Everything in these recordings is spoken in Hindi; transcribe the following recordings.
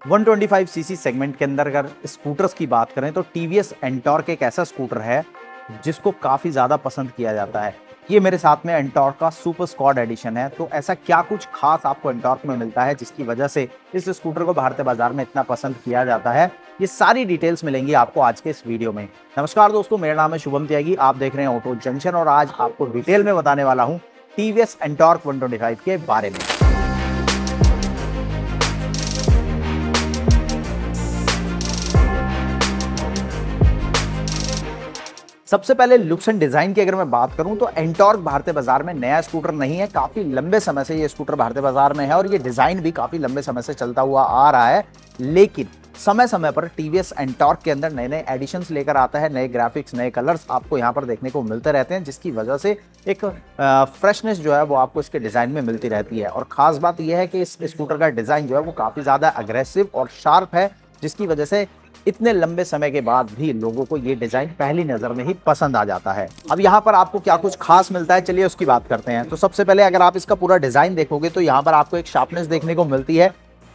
125 सीसी सेगमेंट के अंदर अगर स्कूटर्स की बात करें तो टीवीएस एंटॉर्क एक ऐसा स्कूटर है जिसको काफ़ी ज़्यादा पसंद किया जाता है। ये मेरे साथ में एंटॉर्क का सुपर स्क्वाड एडिशन है। तो ऐसा क्या कुछ खास आपको एंटॉर्क में मिलता है जिसकी वजह से इस स्कूटर को भारतीय बाजार में इतना पसंद किया जाता है, ये सारी डिटेल्स मिलेंगी आपको आज के इस वीडियो में। नमस्कार दोस्तों, मेरा नाम है शुभम त्यागी, आप देख रहे हैं ऑटो जंक्शन और आज आपको डिटेल में बताने वाला हूँ टीवीएस एंटॉर्क 125 के बारे में। सबसे पहले लुक्स एंड डिजाइन की अगर मैं बात करूं तो एंटॉर्क भारतीय बाजार में नया स्कूटर नहीं है। काफी लंबे समय से ये स्कूटर भारतीय बाजार में है और ये डिजाइन भी काफी लंबे समय से चलता हुआ आ रहा है। लेकिन समय समय पर टीवीएस एंटॉर्क के अंदर नए नए एडिशंस लेकर आता है, नए ग्राफिक्स, नए कलर्स आपको यहाँ पर देखने को मिलते रहते हैं, जिसकी वजह से एक फ्रेशनेस जो है वो आपको इसके डिजाइन में मिलती रहती है। और खास बात यह है कि इस स्कूटर का डिजाइन जो है वो काफी ज्यादा अग्रेसिव और शार्प है, जिसकी वजह से इतने लंबे समय के बाद भी लोगों को ये डिजाइन पहली नजर में ही पसंद आ जाता है। अब यहाँ पर आपको क्या कुछ खास मिलता है, चलिए उसकी बात करते हैं। तो सबसे पहले अगर आप इसका पूरा डिजाइन देखोगे तो यहाँ पर आपको एक शार्पनेस देखने को मिलती है।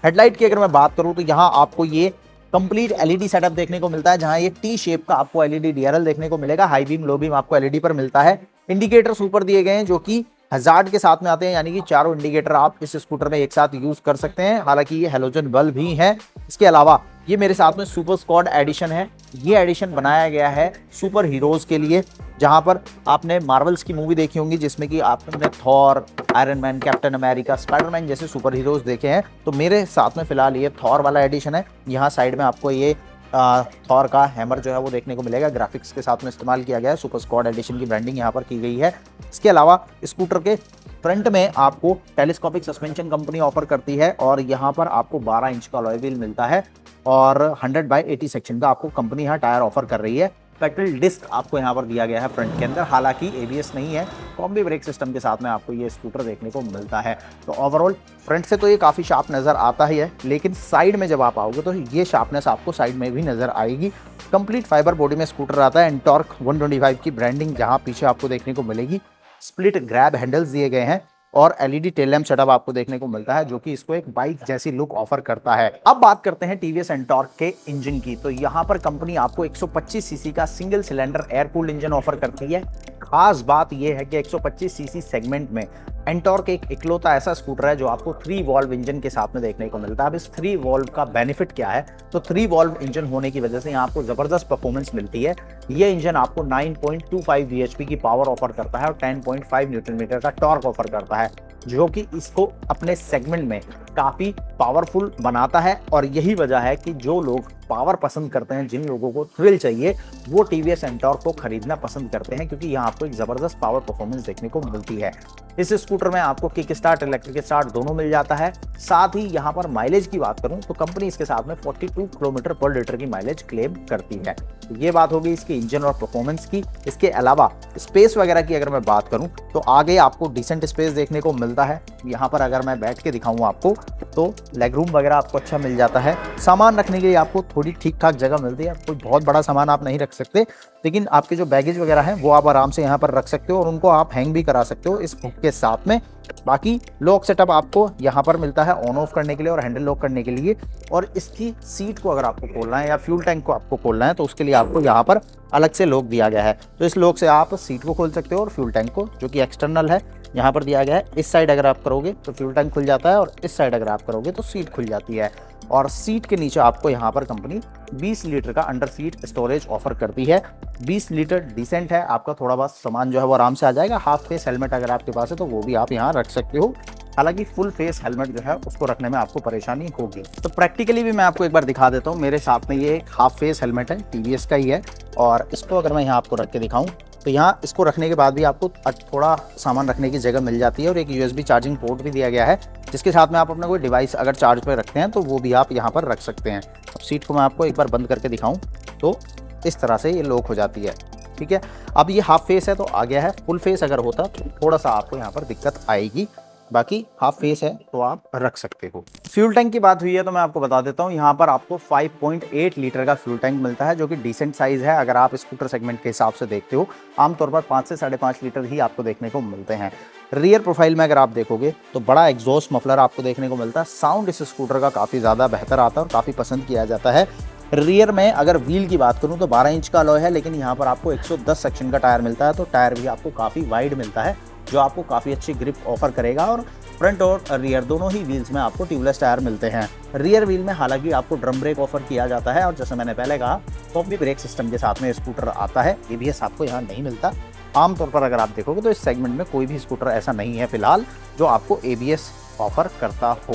हेडलाइट की अगर मैं बात करूँ तो यहाँ आपको ये कंप्लीट एलईडी सेटअप देखने को मिलता है, जहां ये टी शेप का आपको एलईडी डीआरएल देखने को मिलेगा। हाई बीम, लो बीम आपको एलईडी पर मिलता है। इंडिकेटर्स ऊपर दिए गए हैं जो कि हजार्ड के साथ में आते हैं, यानी कि चारों इंडिकेटर आप इस स्कूटर में एक साथ यूज कर सकते हैं। हालांकि ये हेलोजन बल्ब भी है। इसके अलावा ये मेरे साथ में सुपर स्क्वाड एडिशन है। ये एडिशन बनाया गया है सुपर हीरोज के लिए, जहां पर आपने मार्वल्स की मूवी देखी होंगी जिसमें कि आपने Thor, iron man, captain America, Spiderman जैसे सुपर हीरोज देखे हैं। तो मेरे साथ में फिलहाल ये थॉर वाला एडिशन है। यहाँ साइड में आपको ये थॉर का हैमर जो है वो देखने को मिलेगा। ग्राफिक्स के साथ में इस्तेमाल किया गया है। सुपर स्क्वाड एडिशन की ब्रांडिंग यहाँ पर की गई है। इसके अलावा स्कूटर के फ्रंट में आपको टेलीस्कोपिक सस्पेंशन कंपनी ऑफर करती है और यहाँ पर आपको 12 इंच का अलॉय व्हील मिलता है और 100/80 सेक्शन का आपको कंपनी यहाँ टायर ऑफर कर रही है। पेट्रोल डिस्क आपको यहाँ पर दिया गया है फ्रंट के अंदर, हालांकि एबीएस नहीं है। कॉम्बी ब्रेक सिस्टम के साथ में आपको ये स्कूटर देखने को मिलता है। तो ओवरऑल फ्रंट से तो ये काफ़ी शार्प नज़र आता ही है, लेकिन साइड में जब आप आओगे तो ये शार्पनेस आपको साइड में भी नज़र आएगी। कंप्लीट फाइबर बॉडी में स्कूटर आता है। एंटॉर्क 125 की ब्रांडिंग जहाँ पीछे आपको देखने को मिलेगी। स्प्लिट ग्रैब हैंडल्स दिए गए हैं और एलईडी टेल लैंप सेटअप आपको देखने को मिलता है, जो कि इसको एक बाइक जैसी लुक ऑफर करता है। अब बात करते हैं टीवीएस एंटॉर्क के इंजन की। तो यहाँ पर कंपनी आपको 125 सीसी का single cylinder air cooled engine offer करती है। खास बात यह है कि 125 सीसी सेगमेंट में एंटॉर्क एक इकलौता ऐसा स्कूटर है जो आपको 3 वॉल्व इंजन के साथ में देखने को मिलता है। अब इस 3 वॉल्व का बेनिफिट क्या है, तो 3 वॉल्व इंजन होने की वजह से यहाँ आपको जबरदस्त परफॉर्मेंस मिलती है। ये इंजन आपको 9.25 bhp की पावर ऑफर करता है और 10.5 न्यूटन मीटर का टॉर्क ऑफर करता है, जो कि इसको अपने सेगमेंट में काफी पावरफुल बनाता है। और यही वजह है कि जो लोग पावर पसंद करते हैं, जिन लोगों को थ्रिल चाहिए, वो टीवीएस एंटॉर्क को खरीदना पसंद करते हैं, क्योंकि यहाँ आपको एक जबरदस्त पावर परफॉर्मेंस देखने को मिलती है। इस स्कूटर में आपको किक स्टार्ट, इलेक्ट्रिक स्टार्ट दोनों मिल जाता है। साथ ही यहाँ पर माइलेज की बात करूं तो कंपनी इसके साथ में 42 किलोमीटर पर लीटर की माइलेज क्लेम करती है। तो ये बात होगी इसके इंजन और परफॉर्मेंस की। इसके अलावा स्पेस वगैरह की अगर मैं बात करूं तो आगे आपको डिसेंट स्पेस देखने को मिलता है। यहाँ पर अगर मैं बैठ के दिखाऊं आपको तो लेग रूम वगैरह आपको अच्छा मिल जाता है। सामान रखने के लिए आपको थोड़ी ठीक ठाक जगह मिलती है। कोई बहुत बड़ा सामान आप नहीं रख सकते, लेकिन आपके जो बैगेज वगैरह हैं वो आप आराम से यहाँ पर रख सकते हो और उनको आप हैंग भी करा सकते हो इस हुक के साथ में। बाकी लॉक सेटअप आपको यहाँ पर मिलता है ऑन ऑफ करने के लिए और हैंडल लॉक करने के लिए। और इसकी सीट को अगर आपको खोलना है या फ्यूल टैंक को आपको खोलना है तो उसके लिए आपको यहाँ पर अलग से लॉक दिया गया है। तो इस लॉक से आप सीट को खोल सकते हो और फ्यूल टैंक को, जो कि एक्सटर्नल है, यहाँ पर दिया गया है। इस साइड अगर आप करोगे तो फ्यूल टैंक खुल जाता है और इस साइड अगर आप करोगे तो सीट खुल जाती है। और सीट के नीचे आपको यहाँ पर कंपनी 20 लीटर का अंडर सीट स्टोरेज ऑफर करती है। 20 लीटर डिसेंट है, आपका थोड़ा बहुत सामान जो है वो आराम से आ जाएगा। हाफ फेस हेलमेट अगर आपके पास है तो वो भी आप यहाँ रख सकते हो। हालांकि फुल फेस हेलमेट जो है उसको रखने में आपको परेशानी होगी। तो प्रैक्टिकली भी मैं आपको एक बार दिखा देता हूँ। मेरे साथ में ये हाफ फेस हेलमेट है, टीवीएस का ही है। और इसको अगर मैं यहाँ आपको रख के दिखाऊँ तो यहाँ इसको रखने के बाद भी आपको थोड़ा सामान रखने की जगह मिल जाती है और एक यूएसबी चार्जिंग पोर्ट भी दिया गया है, जिसके साथ में आप अपना कोई डिवाइस अगर चार्ज पे रखते हैं तो वो भी आप यहाँ पर रख सकते हैं। अब सीट को मैं आपको एक बार बंद करके दिखाऊं तो इस तरह से ये लॉक हो जाती है। ठीक है, अब ये हाफ फेस है तो आ गया है। फुल फेस अगर होता तो थोड़ा सा आपको यहाँ पर दिक्कत आएगी, बाकी हाफ फेस है तो आप रख सकते हो। फ्यूल टैंक की बात हुई है तो मैं आपको बता देता हूँ, यहाँ पर आपको 5.8 लीटर का फ्यूल टैंक मिलता है, जो कि डिसेंट साइज है। अगर आप स्कूटर सेगमेंट के हिसाब से देखते हो, आमतौर पर 5 से 5.5 लीटर ही आपको देखने को मिलते हैं। रियर प्रोफाइल में अगर आप देखोगे तो बड़ा एग्जॉस्ट मफलर आपको देखने को मिलता है। साउंड इस स्कूटर का काफ़ी ज़्यादा बेहतर आता है और काफ़ी पसंद किया जाता है। रियर में अगर व्हील की बात करूं तो 12 इंच का अलॉय है, लेकिन यहाँ पर आपको 110 सेक्शन का टायर मिलता है, तो टायर भी आपको काफ़ी वाइड मिलता है जो आपको काफ़ी अच्छी ग्रिप ऑफर करेगा। और फ्रंट और रियर दोनों ही व्हील्स में आपको ट्यूबलेस टायर मिलते हैं। रियर व्हील में हालांकि आपको ड्रम ब्रेक ऑफर किया जाता है और जैसे मैंने पहले कहा कॉम्बी ब्रेक सिस्टम के साथ में स्कूटर आता है। एबीएस आपको यहाँ नहीं मिलता। आमतौर पर अगर आप देखोगे तो इस सेगमेंट में कोई भी स्कूटर ऐसा नहीं है फिलहाल जो आपको एबीएस ऑफर करता हो।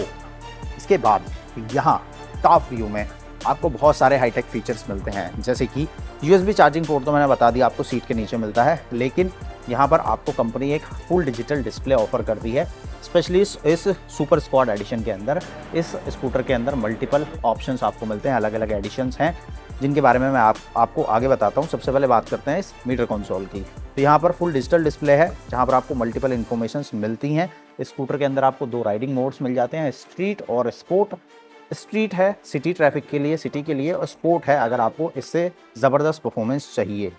इसके बाद यहाँ टॉप व्यू में आपको बहुत सारे हाईटेक फीचर्स मिलते हैं, जैसे कि यूएसबी चार्जिंग पोर्ट तो मैंने बता दिया आपको सीट के नीचे मिलता है, लेकिन यहाँ पर आपको कंपनी एक फुल डिजिटल डिस्प्ले ऑफर कर दी है। स्पेशली इस सुपर स्क्वाड एडिशन के अंदर इस स्कूटर के अंदर मल्टीपल ऑप्शंस आपको मिलते हैं, अलग अलग एडिशंस हैं जिनके बारे में मैं आपको आगे बताता हूँ। सबसे पहले बात करते हैं इस मीटर कंसोल की। तो यहाँ पर फुल डिजिटल डिस्प्ले है जहाँ पर आपको मल्टीपल इन्फॉर्मेशंस मिलती हैं। इस स्कूटर के अंदर आपको 2 राइडिंग मोड्स मिल जाते हैं, स्ट्रीट और स्पोर्ट। स्ट्रीट है सिटी ट्रैफिक के लिए, सिटी के लिए, और स्पोर्ट है अगर आपको इससे ज़बरदस्त परफॉर्मेंस चाहिए।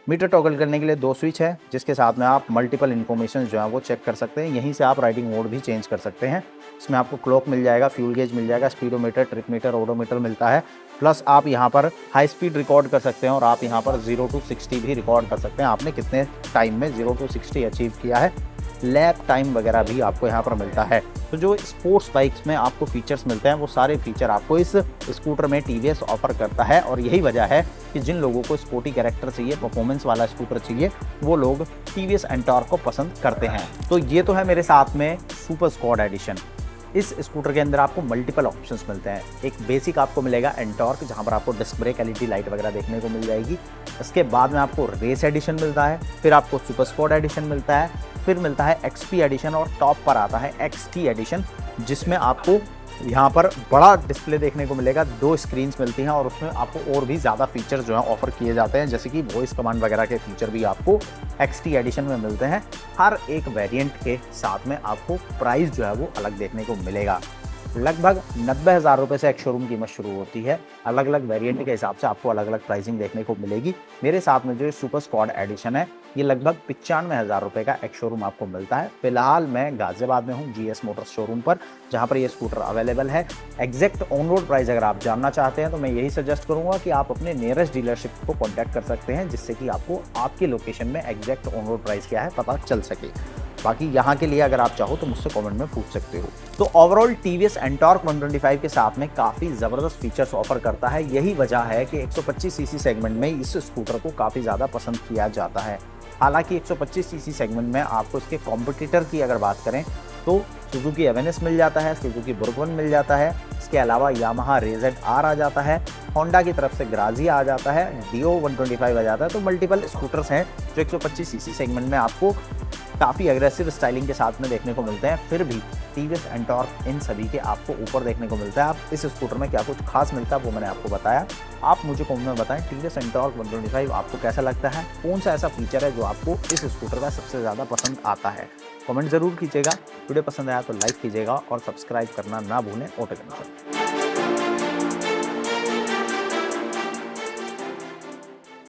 मीटर टॉगल करने के लिए 2 स्विच है जिसके साथ में आप मल्टीपल इन्फॉर्मेशन जो है वो चेक कर सकते हैं। यहीं से आप राइडिंग मोड भी चेंज कर सकते हैं। इसमें आपको क्लॉक मिल जाएगा, फ्यूल गेज मिल जाएगा, स्पीडोमीटर, ट्रिप मीटर, ओडोमीटर मिलता है। प्लस आप यहाँ पर हाई स्पीड रिकॉर्ड कर सकते हैं और आप यहाँ पर 0 to 60 भी रिकॉर्ड कर सकते हैं, आपने कितने टाइम में 0 to 60 अचीव किया है। लैप टाइम वगैरह भी आपको यहाँ पर मिलता है। तो जो स्पोर्ट्स बाइक्स में आपको फीचर्स मिलते हैं वो सारे फीचर आपको इस स्कूटर में टीवीएस ऑफर करता है, और यही वजह है कि जिन लोगों को स्पोर्टी कैरेक्टर चाहिए, परफॉर्मेंस वाला स्कूटर चाहिए, वो लोग टीवीएस एंटॉर्क को पसंद करते हैं। तो ये तो है मेरे साथ में सुपर स्क्वाड एडिशन। इस स्कूटर के अंदर आपको मल्टीपल ऑप्शंस मिलते हैं। एक बेसिक आपको मिलेगा एंटॉर्क जहां पर आपको डिस्क ब्रेक, एलईडी लाइट वगैरह देखने को मिल जाएगी। इसके बाद में आपको रेस एडिशन मिलता है, फिर आपको सुपर स्क्वाड एडिशन मिलता है, फिर मिलता है एक्सपी एडिशन, और टॉप पर आता है एक्सटी एडिशन जिसमें आपको यहाँ पर बड़ा डिस्प्ले देखने को मिलेगा। 2 स्क्रीन्स मिलती हैं और उसमें आपको और भी ज़्यादा फीचर जो है ऑफर किए जाते हैं, जैसे कि वॉइस कमांड वगैरह के फीचर भी आपको एक्सटी एडिशन में मिलते हैं। हर एक वेरिएंट के साथ में आपको प्राइस जो है वो अलग देखने को मिलेगा। लगभग 90,000 रुपये से एक शोरूम कीमत शुरू होती है। अलग अलग वेरिएंट के हिसाब से आपको अलग अलग प्राइसिंग देखने को मिलेगी। मेरे साथ में जो सुपर स्क्वाड एडिशन है ये लगभग 95,000 रुपये का एक शोरूम आपको मिलता है। फिलहाल मैं गाजियाबाद में हूँ जीएस मोटर्स शोरूम पर, जहाँ पर ये स्कूटर अवेलेबल है। एग्जैक्ट ऑन रोड प्राइस अगर आप जानना चाहते हैं तो मैं यही सजेस्ट करूँगा कि आप अपने नियरेस्ट डीलरशिप को कॉन्टैक्ट कर सकते हैं, जिससे कि आपको आपकी लोकेशन में एग्जैक्ट ऑन रोड प्राइस क्या है पता चल सके। बाकी यहाँ के लिए अगर आप चाहो तो मुझसे कमेंट में पूछ सकते हो। तो ओवरऑल टीवीएस एंटॉर्क 125 के साथ में काफ़ी ज़बरदस्त फीचर्स ऑफर करता है। यही वजह है कि 125 सीसी सेगमेंट में इस स्कूटर को काफ़ी ज़्यादा पसंद किया जाता है। हालांकि 125 सीसी सेगमेंट में आपको इसके कॉम्पिटिटर की अगर बात करें तो सुजुकी एवेनिस मिल जाता है, सुजुकी बुर्गन मिल जाता है, इसके अलावा यामाहा रेजेड आर आ जाता है, होंडा की तरफ से ग्राजिया आ जाता है, डियो 125 आ जाता है। तो मल्टीपल स्कूटर्स हैं जो 125 सीसी सेगमेंट में आपको काफ़ी एग्रेसिव स्टाइलिंग के साथ में देखने को मिलते हैं। फिर भी टीवीएस एंटॉर्क इन सभी के आपको ऊपर देखने को मिलता है। आप इस स्कूटर में क्या कुछ खास मिलता है वो मैंने आपको बताया। आप मुझे कमेंट में बताएं टीवीएस एंटॉर्क 125 आपको कैसा लगता है, कौन सा ऐसा फीचर है जो आपको इस स्कूटर का सबसे ज़्यादा पसंद आता है। कमेंट ज़रूर कीजिएगा। वीडियो पसंद आया तो लाइक कीजिएगा और सब्सक्राइब करना ना भूलें ऑटो कनेक्शन।